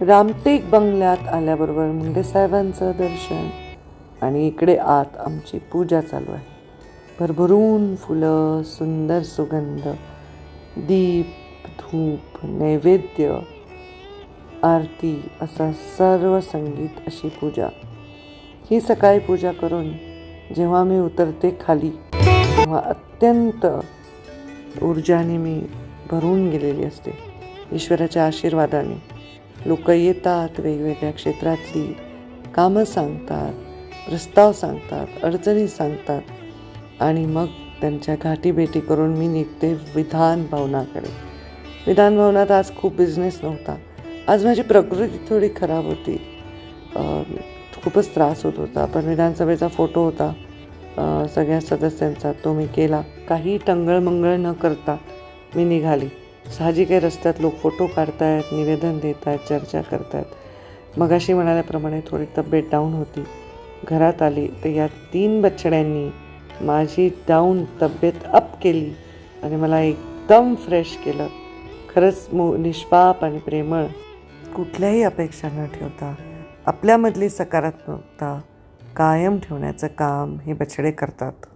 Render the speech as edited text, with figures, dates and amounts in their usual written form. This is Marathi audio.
रामटेक बंगल्यात आल्याबरोबर मुंडे साहेबांचं दर्शन आणि इकडे आत आमची पूजा चालू आहे. भरभरून फुलं, सुंदर सुगंध, दीप, धूप, नैवेद्य, आरती असा सर्व संगीत अशी पूजा. ही सकाळी पूजा करून जेव्हा मी उतरते खाली तेव्हा अत्यंत ऊर्जाने मी भरून गेलेली असते. ईश्वराच्या आशीर्वादाने लोक येतात, वेगवेगळ्या क्षेत्रातली कामं सांगतात, प्रस्ताव सांगतात, अडचणी सांगतात आणि मग त्यांच्या गाठीभेटी करून मी निघते विधान भवनाकडे. विधान भवनात आज खूप बिझनेस नव्हता. आज माझी प्रकृती थोडी खराब होती, खूपच त्रास होत होता. पण विधानसभेचा फोटो होता सगळ्या सदस्यांचा, तो मी केला. काही टंगळमंगळ न करता मी निघाली. साहजिक आहे, रस्त्यात लोक फोटो काढतायत, निवेदन देत आहेत, चर्चा करतायत. मगाशी म्हणाल्याप्रमाणे थोडी तब्येत डाऊन होती. घरात आली तर या 3 बछड्यांनी माझी डाऊन तब्येत अप केली आणि मला एकदम फ्रेश केलं. खरंच निष्पाप आणि प्रेमळ, कुठल्याही अपेक्षा न ठेवता आपल्यामधली सकारात्मकता कायम ठेवण्याचं काम हे बछडे करतात.